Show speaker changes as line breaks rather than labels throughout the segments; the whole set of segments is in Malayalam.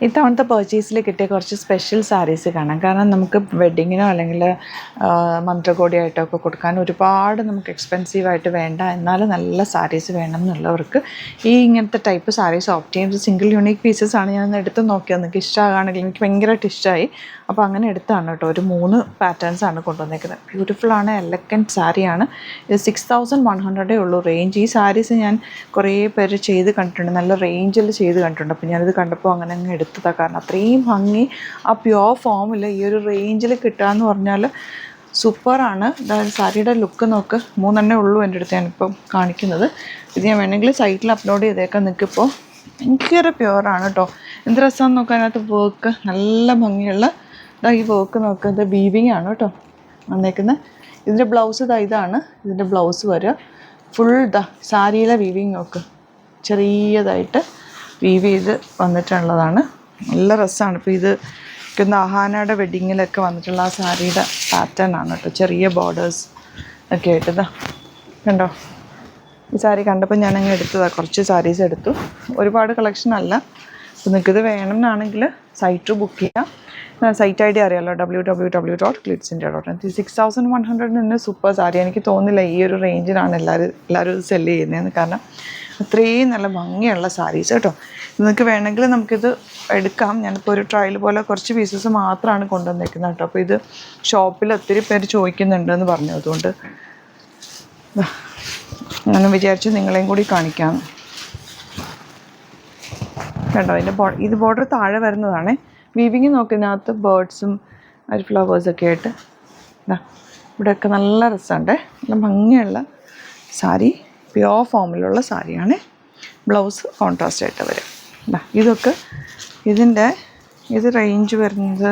ഇത്തവണത്തെ പർച്ചേസിൽ കിട്ടിയ കുറച്ച് സ്പെഷ്യൽ സാരീസ് കാണാം. കാരണം നമുക്ക് വെഡ്ഡിങ്ങിനോ അല്ലെങ്കിൽ മന്ത്രകോടിയായിട്ടോ ഒക്കെ കൊടുക്കാൻ ഒരുപാട് നമുക്ക് എക്സ്പെൻസീവായിട്ട് വേണ്ട, എന്നാലും നല്ല സാരീസ് വേണം എന്നുള്ളവർക്ക് ഇങ്ങനത്തെ ടൈപ്പ് സാരീസ് ഓപ്റ്റ് ചെയ്യുന്നത് സിംഗിൾ യൂണീക്ക് പീസസ് ആണ്. ഞാൻ എടുത്ത് നോക്കിയത് നിങ്ങൾക്ക് ഇഷ്ടമാകുകയാണെങ്കിൽ, എനിക്ക് ഭയങ്കരമായിട്ട് ഇഷ്ടമായി. അപ്പോൾ അങ്ങനെ എടുത്താണ് കേട്ടോ. ഒരു 3 പാറ്റേൺസാണ് കൊണ്ടുവന്നേക്കുന്നത്. ബ്യൂട്ടിഫുള്ളാണ്, എലഗൻറ്റ് സാരിയാണ്. ഇത് 6100 ഉള്ളൂ റേഞ്ച്. ഈ സാരീസ് ഞാൻ കുറേ പേര് ചെയ്ത് കണ്ടിട്ടുണ്ട്, നല്ല റേഞ്ചിൽ ചെയ്ത് കണ്ടിട്ടുണ്ട്. അപ്പോൾ ഞാനിത് കണ്ടപ്പോൾ അങ്ങനെ അങ്ങ് എടുത്തതാണ്. കാരണം അത്രയും ഭംഗി ആ പ്യുവർ ഫോമിൽ ഈ ഒരു റേഞ്ചിൽ കിട്ടുക എന്ന് പറഞ്ഞാൽ സൂപ്പറാണ്. സാരിയുടെ ലുക്ക് നോക്ക്. 3 ഉള്ളൂ എൻ്റെ അടുത്ത് ഞാനിപ്പം കാണിക്കുന്നത്. ഇത് ഞാൻ വേണമെങ്കിൽ സൈറ്റിൽ അപ്ലോഡ് ചെയ്തേക്കാം. നിൽക്കിപ്പോൾ ഭയങ്കര പ്യുവറാണ് കേട്ടോ. എന്ത് രസമാണെന്ന് നോക്കാം. അതിനകത്ത് വർക്ക് നല്ല ഭംഗിയുള്ള ഈ വർക്ക് നോക്കുക. ഇത് വീവിങ് ആണ് കേട്ടോ വന്നേക്കുന്നത്. ഇതിൻ്റെ ബ്ലൗസ് ഇതാണ്. ഇതിൻ്റെ ബ്ലൗസ് വരിക ഫുൾ സാരിയിലെ വീവിങ് നോക്ക്. ചെറിയതായിട്ട് വീവ് ചെയ്ത് വന്നിട്ടുള്ളതാണ്. നല്ല രസമാണ്. ഇപ്പോൾ ഇത് ഒന്ന് അഹാനയുടെ വെഡ്ഡിങ്ങിലൊക്കെ വന്നിട്ടുള്ള ആ സാരിയുടെ പാറ്റേൺ ആണ് കേട്ടോ. ചെറിയ ബോർഡേഴ്സ് ഒക്കെ ആയിട്ട് കണ്ടോ. ഈ സാരി കണ്ടപ്പോൾ ഞാനങ്ങ് എടുത്തതാണ്. കുറച്ച് സാരീസ് എടുത്തു, ഒരുപാട് കളക്ഷൻ അല്ല. അപ്പോൾ നിങ്ങൾക്കിത് വേണമെന്നാണെങ്കിൽ സൈറ്റ് ബുക്ക് ചെയ്യാം. സൈറ്റ് ഐ ഡി അറിയാമല്ലോ, www.glitzindia.in. 6100 സൂപ്പർ സാരി. എനിക്ക് തോന്നുന്നില്ല ഈ ഒരു റേഞ്ചിലാണ് എല്ലാവരും ഇത് സെല്ല് ചെയ്യുന്നതെന്ന്. കാരണം അത്രയും നല്ല ഭംഗിയുള്ള സാരീസ് കേട്ടോ. നിങ്ങൾക്ക് വേണമെങ്കിൽ നമുക്കിത് എടുക്കാം. ഞാനിപ്പോൾ ഒരു ട്രയൽ പോലെ കുറച്ച് പീസസ് മാത്രമാണ് കൊണ്ടുവന്നേക്കുന്നത് കേട്ടോ. അപ്പോൾ ഇത് ഷോപ്പിൽ ഒത്തിരി പേര് ചോദിക്കുന്നുണ്ടെന്ന് പറഞ്ഞു. അതുകൊണ്ട് ഞാൻ വിചാരിച്ചു നിങ്ങളെയും കൂടി കാണിക്കാം. കണ്ടോ, ഇത് ബോർഡർ താഴെ വരുന്നതാണ്. വീവിങ് നോക്കുന്നതിനകത്ത് ബേർഡ്സും ഫ്ലവേഴ്സൊക്കെ ആയിട്ട് ഇവിടെയൊക്കെ നല്ല രസമുണ്ട്. നല്ല ഭംഗിയുള്ള സാരി, പ്യുവർ ഫോമിലുള്ള സാരിയാണ്. ബ്ലൗസ് കോൺട്രാസ്റ്റ് ആയിട്ട് വരും. ഇതൊക്കെ ഇത് റേഞ്ച് വരുന്നത്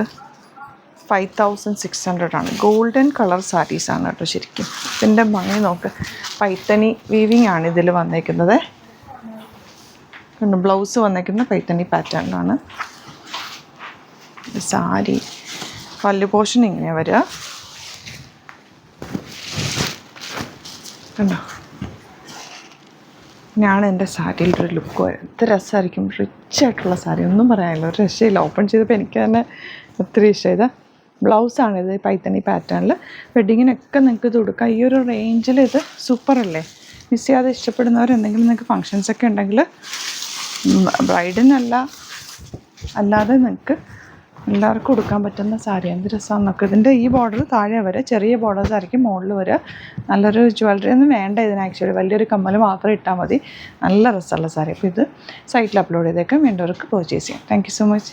5600 ആണ്. ഗോൾഡൻ കളർ സാരീസാണ് കേട്ടോ ശരിക്കും. ഇതിൻ്റെ ഭംഗി നോക്ക്. പൈത്തനി വീവിങ് ആണ് ഇതിൽ വന്നേക്കുന്നത്. ബ്ലൗസ് വന്നേക്കുന്നത് പൈത്തനി പാറ്റേണിലാണ്. സാരി പല്ല് പോർഷൻ ഇങ്ങനെ വരിക കണ്ടോ. ഞാണ് എൻ്റെ സാരിയുടെ ഒരു ലുക്ക് വരും. എത്ര രസമായിരിക്കും. റിച്ചായിട്ടുള്ള സാരി, ഒന്നും പറയാനില്ല, ഒരു രക്ഷയില്ല. ഓപ്പൺ ചെയ്തപ്പോൾ എനിക്ക് തന്നെ ഒത്തിരി ഇഷ്ടമായത്. ബ്ലൗസാണിത് പൈത്തനി പാറ്റേണിൽ. വെഡ്ഡിങ്ങിനൊക്കെ നിങ്ങൾക്ക് ഇത് കൊടുക്കാം. ഈ ഒരു റേഞ്ചിൽ ഇത് സൂപ്പറല്ലേ. മിസ് ചെയ്യാതെ ഇഷ്ടപ്പെടുന്നവരെന്തെങ്കിലും നിങ്ങൾക്ക് ഫങ്ഷൻസൊക്കെ ഉണ്ടെങ്കിൽ, ബ്രൈഡിനല്ല അല്ലാതെ നിങ്ങൾക്ക് എല്ലാവർക്കും കൊടുക്കാൻ പറ്റുന്ന സാരി. എന്ത് രസമാണ് നോക്കുക. ഇതിൻ്റെ ഈ ബോർഡർ താഴെ വരെ ചെറിയ ബോർഡേഴ്സ് ആയിരിക്കും, മുകളിൽ വരെ നല്ലൊരു ജ്വല്ലറി ഒന്നും വേണ്ട ഇതിന്. ആക്ച്വലി വലിയൊരു കമ്മൽ മാത്രം ഇട്ടാൽ മതി. നല്ല രസമുള്ള സാരി. അപ്പോൾ ഇത് സൈറ്റിൽ അപ്ലോഡ് ചെയ്തേക്കാം, വേണ്ടവർക്ക് പർച്ചേസ് ചെയ്യാം. Thank you so much.